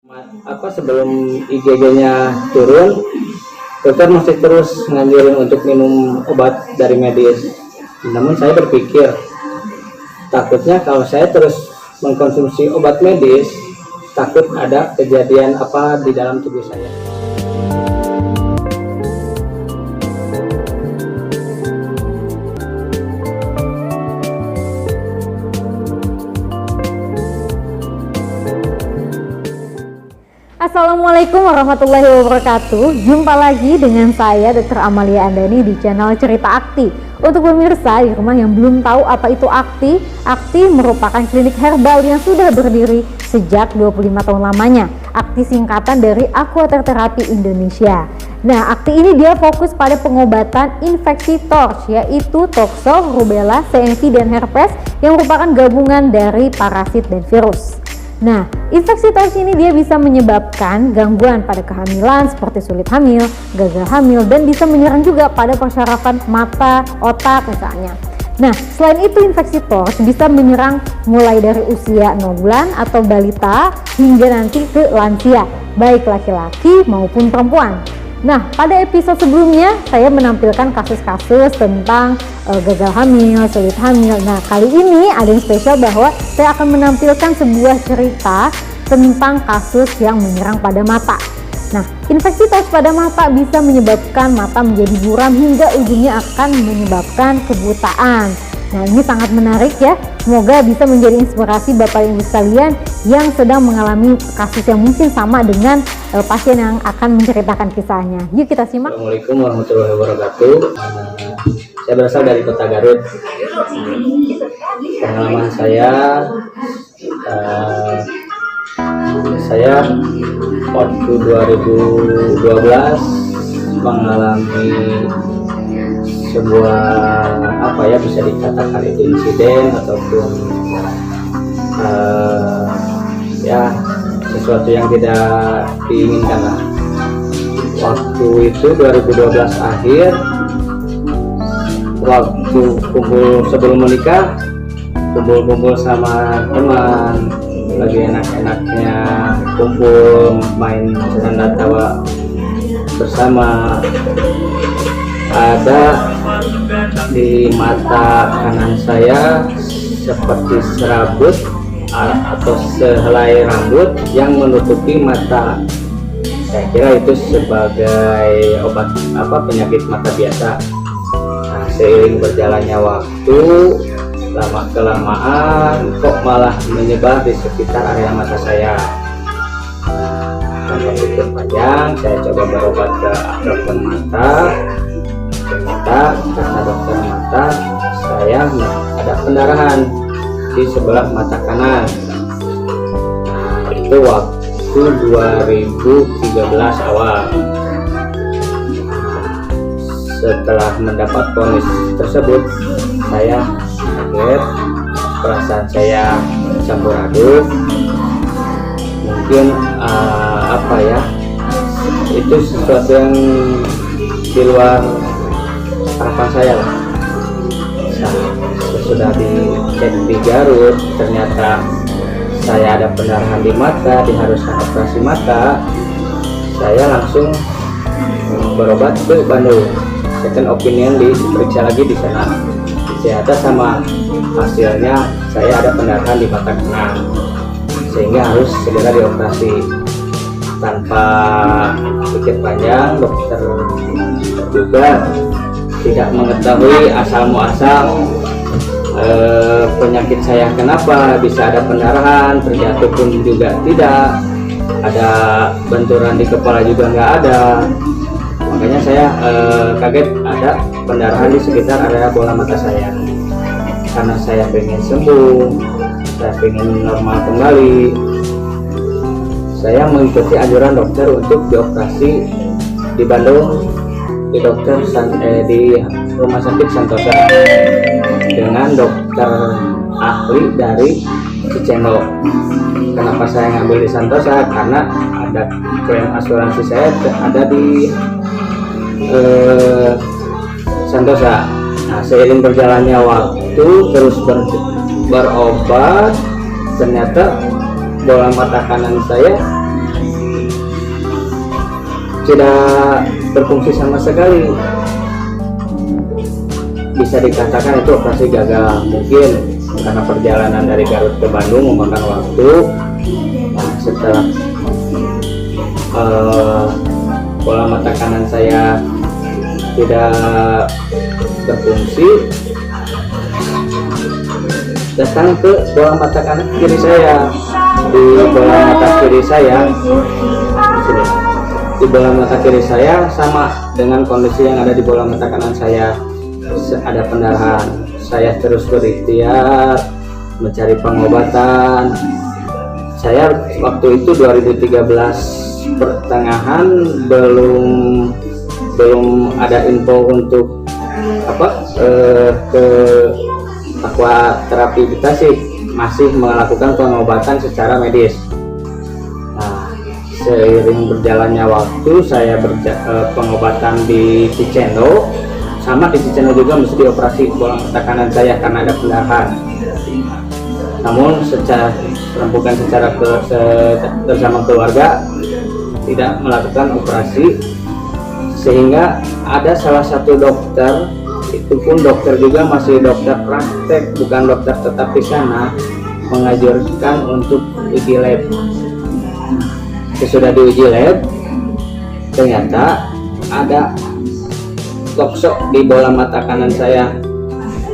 Sebelum IgG-nya turun, dokter masih terus nganjurin untuk minum obat dari medis. Namun saya berpikir, takutnya kalau saya terus mengkonsumsi obat medis, takut ada kejadian apa di dalam tubuh saya. Assalamualaikum warahmatullahi wabarakatuh. Jumpa lagi dengan saya Dr. Amalia Andani di channel Cerita Akti. Untuk pemirsa di rumah yang belum tahu apa itu Akti, Akti merupakan klinik herbal yang sudah berdiri sejak 25 tahun lamanya. Akti singkatan dari Aquater Terapi Indonesia. Nah, Akti ini dia fokus pada pengobatan infeksi TORCH, yaitu toxo, rubella, CMV, dan herpes yang merupakan gabungan dari parasit dan virus. Nah, infeksi TORCH ini dia bisa menyebabkan gangguan pada kehamilan seperti sulit hamil, gagal hamil, dan bisa menyerang juga pada persyarafan mata, otak misalnya. Nah, selain itu infeksi TORCH bisa menyerang mulai dari usia 0 bulan atau balita hingga nanti ke lansia, baik laki-laki maupun perempuan. Nah, pada episode sebelumnya saya menampilkan kasus-kasus tentang gagal hamil, sulit hamil. Nah, kali ini ada yang spesial bahwa saya akan menampilkan sebuah cerita tentang kasus yang menyerang pada mata. Nah, infeksi TORCH pada mata bisa menyebabkan mata menjadi buram hingga ujungnya akan menyebabkan kebutaan. Nah, ini sangat menarik ya. Semoga bisa menjadi inspirasi Bapak Ibu sekalian yang sedang mengalami kasus yang mungkin sama dengan pasien yang akan menceritakan kisahnya. Yuk kita simak. Assalamualaikum warahmatullahi wabarakatuh. Saya berasal dari Kota Garut. Pengalaman saya waktu 2012 mengalami sebuah bisa dikatakan itu insiden ataupun sesuatu yang tidak diinginkan lah. Waktu itu 2012 akhir, waktu kumpul sebelum menikah, kumpul sama teman, lagi enak-enaknya kumpul main bercanda tawa bersama. Ada di mata kanan saya seperti serabut atau sehelai rambut yang menutupi mata. Saya kira itu sebagai obat penyakit mata biasa. Nah, seiring berjalannya waktu, lama kelamaan kok malah menyebar di sekitar area mata saya. Tanpa pikir panjang, saya coba berobat ke dokter mata. Ternyata kata dokter mata, saya ada pendarahan di sebelah mata kanan. Itu waktu 2013 awal. Setelah mendapat vonis tersebut, saya kaget, perasaan saya campur aduk. Mungkin itu sesuatu yang di luar harapan saya lah. Sudah dicek di Garut, ternyata saya ada pendarahan di mata, diharuskan operasi mata. Saya langsung berobat ke Bandung, second opinion, diperiksa lagi di sana. Ternyata sama hasilnya saya ada pendarahan di mata kanan, sehingga harus segera dioperasi. Tanpa pikir panjang, dokter juga tidak mengetahui asal muasal penyakit saya kenapa bisa ada pendarahan, terjatuh pun juga tidak ada, benturan di kepala juga nggak ada. Makanya saya kaget ada pendarahan di sekitar area bola mata saya. Karena saya pengen sembuh, saya pengen normal kembali, saya mengikuti anjuran dokter untuk dioperasi di Bandung, di Rumah Sakit Santosa dengan dokter ahli dari Cicendo. Kenapa saya ngambil di Santosa? Karena ada klaim asuransi saya ada di Santosa. Nah, seiring berjalannya waktu terus berobat, ternyata bola mata kanan saya tidak berfungsi sama sekali. Bisa dikatakan itu operasi gagal, mungkin karena perjalanan dari Garut ke Bandung memakan waktu. Nah, setelah bola mata kanan saya tidak berfungsi, datang ke bola mata kanan kiri saya. Di bola mata kiri saya, di bola mata kiri saya sama dengan kondisi yang ada di bola mata kanan saya, ada pendarahan. Saya terus berikhtiar mencari pengobatan. Saya waktu itu 2013 pertengahan belum ada info untuk ke aqua terapi Tasik, masih melakukan pengobatan secara medis. Nah, seiring berjalannya waktu saya pengobatan di Cicendo, sama di Cicendo juga mesti dioperasi bola mata kanan saya karena ada pendarahan. Namun bukan secara bersama keluarga tidak melakukan operasi, sehingga ada salah satu dokter, itu pun dokter juga masih dokter praktek bukan dokter tetap di sana, mengajarkan untuk uji lab. Sesudah diuji lab, ternyata ada toksok di bola mata kanan saya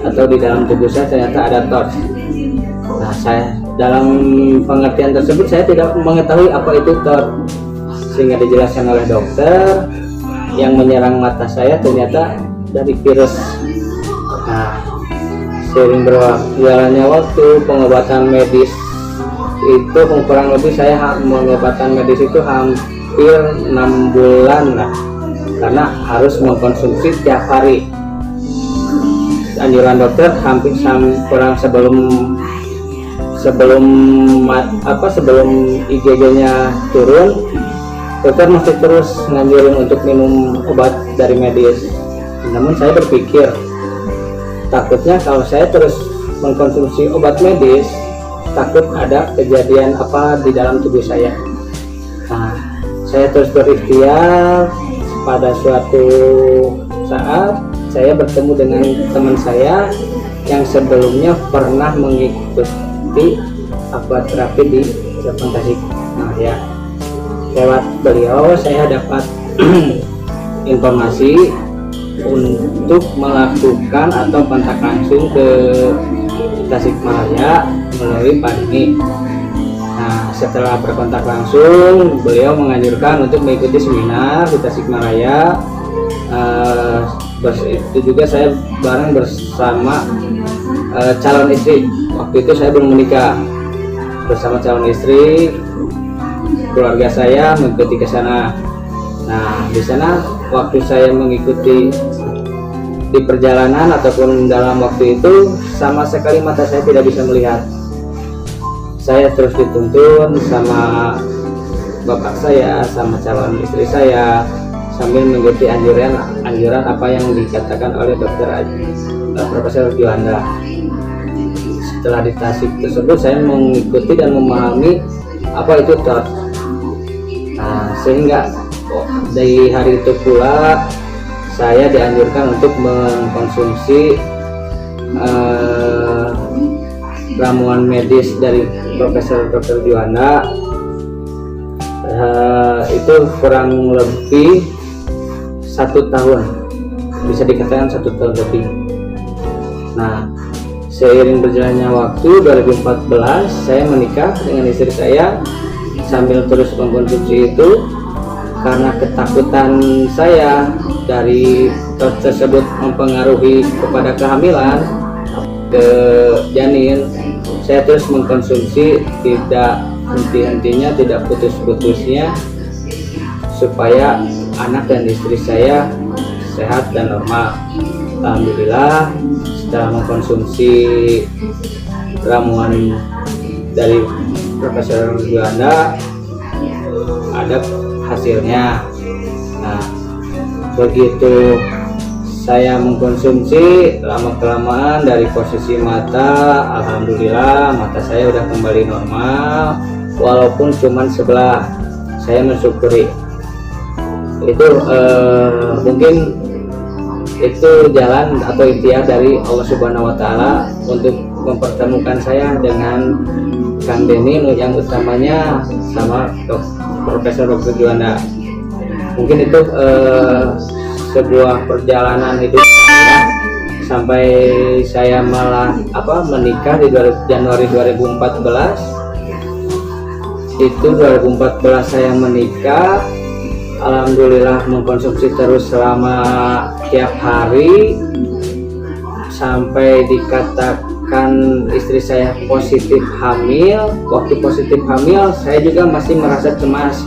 atau di dalam tubuh saya, ternyata ada TORS. Nah, saya dalam pengertian tersebut saya tidak mengetahui apa itu TORS, sehingga dijelaskan oleh dokter yang menyerang mata saya ternyata dari virus. Nah, seiring berjalannya waktu pengobatan medis itu kurang lebih saya pengobatan medis itu hampir 6 bulan lah, karena harus mengkonsumsi tiap hari. Anjuran dokter hampir kurang sebelum IgG-nya turun, dokter masih terus nganjurin untuk minum obat dari medis. Namun saya berpikir, takutnya kalau saya terus mengkonsumsi obat medis, takut ada kejadian apa di dalam tubuh saya. Nah, saya terus berikhtiar. Pada suatu saat saya bertemu dengan teman saya yang sebelumnya pernah mengikuti aqua terapi di Tasik. Nah, ya, lewat beliau saya dapat informasi untuk melakukan atau kontak langsung ke Tasikmalaya melalui Pak Dini. Nah, setelah berkontak langsung, beliau menganjurkan untuk mengikuti seminar di Tasikmalaya. Itu juga saya bareng bersama calon istri. Waktu itu saya belum menikah, bersama calon istri, keluarga saya mengikuti ke sana. Nah, di sana waktu saya mengikuti di perjalanan ataupun dalam waktu itu, sama sekali mata saya tidak bisa melihat. Saya terus dituntun sama bapak saya, sama calon istri saya, sambil mengikuti anjuran apa yang dikatakan oleh dokter Profesor Juanda. Setelah di Tasik tersebut, saya mengikuti dan memahami apa itu TORS. Nah, sehingga dari hari itu pula saya dianjurkan untuk mengkonsumsi ramuan medis dari Profesor Dr. Juanda. Itu kurang lebih 1 tahun, bisa dikatakan 1 tahun lebih. Nah, seiring berjalannya waktu 2014 saya menikah dengan istri saya sambil terus mengkonsumsi itu. Karena ketakutan saya dari TORS tersebut mempengaruhi kepada kehamilan ke janin, saya terus mengkonsumsi tidak henti-hentinya, tidak putus-putusnya, supaya anak dan istri saya sehat dan normal. Alhamdulillah, setelah mengkonsumsi ramuan dari Profesor Juanda, ada hasilnya. Nah, begitu saya mengkonsumsi, lama-kelamaan dari posisi mata, alhamdulillah mata saya udah kembali normal, walaupun cuman sebelah. Saya mensyukuri. Itu mungkin itu jalan atau ikhtiar dari Allah Subhanahu wa Ta'ala untuk mempertemukan saya dengan Kang Denny, yang utamanya sama Profesor Dr. Juanda. Mungkin itu sebuah perjalanan hidup saya, sampai saya malah menikah di Januari 2014. Itu 2014 saya menikah, alhamdulillah mengkonsumsi terus selama tiap hari sampai dikatakan istri saya positif hamil. Waktu positif hamil saya juga masih merasa cemas,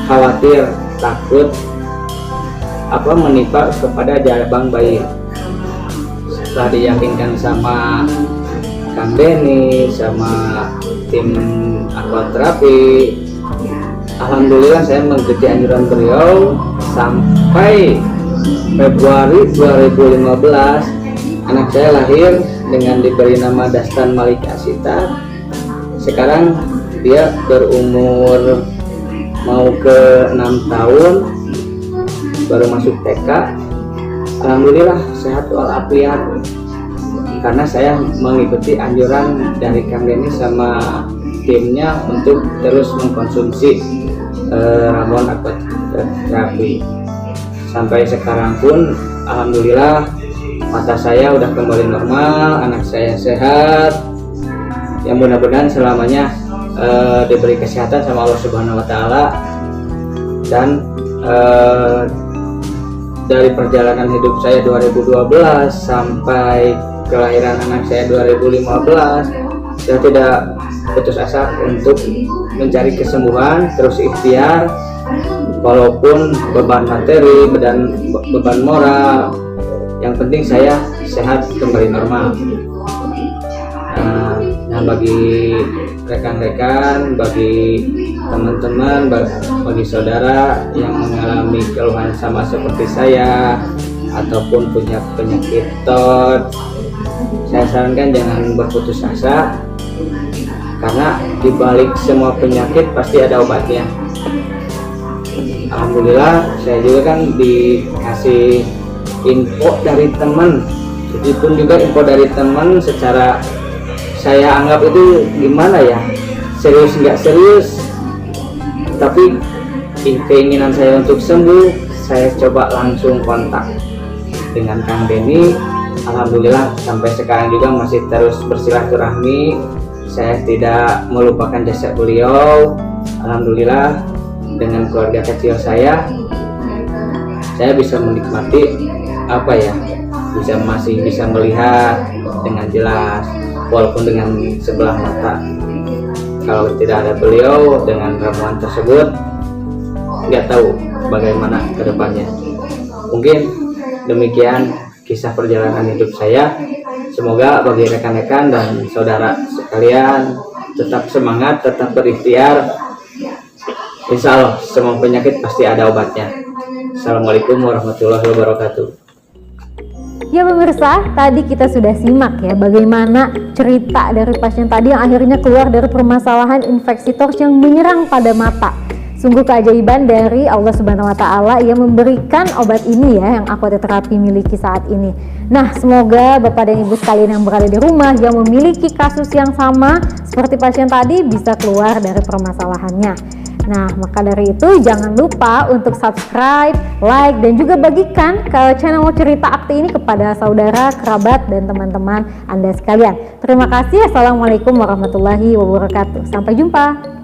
khawatir, takut menimpa kepada jabang bayi. Setelah diyakinkan sama Kang Denny, sama tim aquaterapi, alhamdulillah saya mengikuti anjuran beliau. Sampai Februari 2015 anak saya lahir dengan diberi nama Dastan Malik Asita. Sekarang dia berumur mau ke 6 tahun, baru masuk TK. Alhamdulillah sehat walafiat, karena saya mengikuti anjuran dari Kang Denny sama timnya untuk terus mengkonsumsi ramuan aquaterapi. Sampai sekarang pun alhamdulillah mata saya udah kembali normal, anak saya sehat. Yang mudah-mudahan selamanya diberi kesehatan sama Allah Subhanahu wa Ta'ala. Dan dari perjalanan hidup saya 2012 sampai kelahiran anak saya 2015, saya tidak putus asa untuk mencari kesembuhan, terus ikhtiar walaupun beban materi dan beban moral. Yang penting saya sehat kembali normal. Nah, bagi rekan-rekan, bagi teman-teman, bagi saudara yang mengalami keluhan sama seperti saya ataupun punya penyakit TOD, saya sarankan jangan berputus asa, karena di balik semua penyakit pasti ada obatnya. Alhamdulillah saya juga kan dikasih info dari teman, itu pun juga info dari teman secara saya anggap itu gimana ya, serius nggak serius, tapi keinginan saya untuk sembuh, saya coba langsung kontak dengan Kang Denny. Alhamdulillah sampai sekarang juga masih terus bersilaturahmi. Saya tidak melupakan jasa beliau. Alhamdulillah dengan keluarga kecil saya bisa menikmati masih bisa melihat dengan jelas walaupun dengan sebelah mata. Kalau tidak ada beliau dengan ramuan tersebut, nggak tahu bagaimana kedepannya. Mungkin demikian kisah perjalanan hidup saya. Semoga bagi rekan-rekan dan saudara sekalian tetap semangat, tetap berikhtiar. Insya Allah semua penyakit pasti ada obatnya. Assalamualaikum warahmatullahi wabarakatuh. Ya pemirsa, tadi kita sudah simak ya bagaimana cerita dari pasien tadi yang akhirnya keluar dari permasalahan infeksi TORCH yang menyerang pada mata. Sungguh keajaiban dari Allah Subhanahu wa Ta'ala yang memberikan obat ini ya, yang aquaterapi miliki saat ini. Nah, semoga Bapak dan Ibu sekalian yang berada di rumah yang memiliki kasus yang sama seperti pasien tadi bisa keluar dari permasalahannya. Nah, maka dari itu jangan lupa untuk subscribe, like, dan juga bagikan ke channel Cerita Akti ini kepada saudara, kerabat, dan teman-teman Anda sekalian. Terima kasih. Assalamualaikum warahmatullahi wabarakatuh. Sampai jumpa.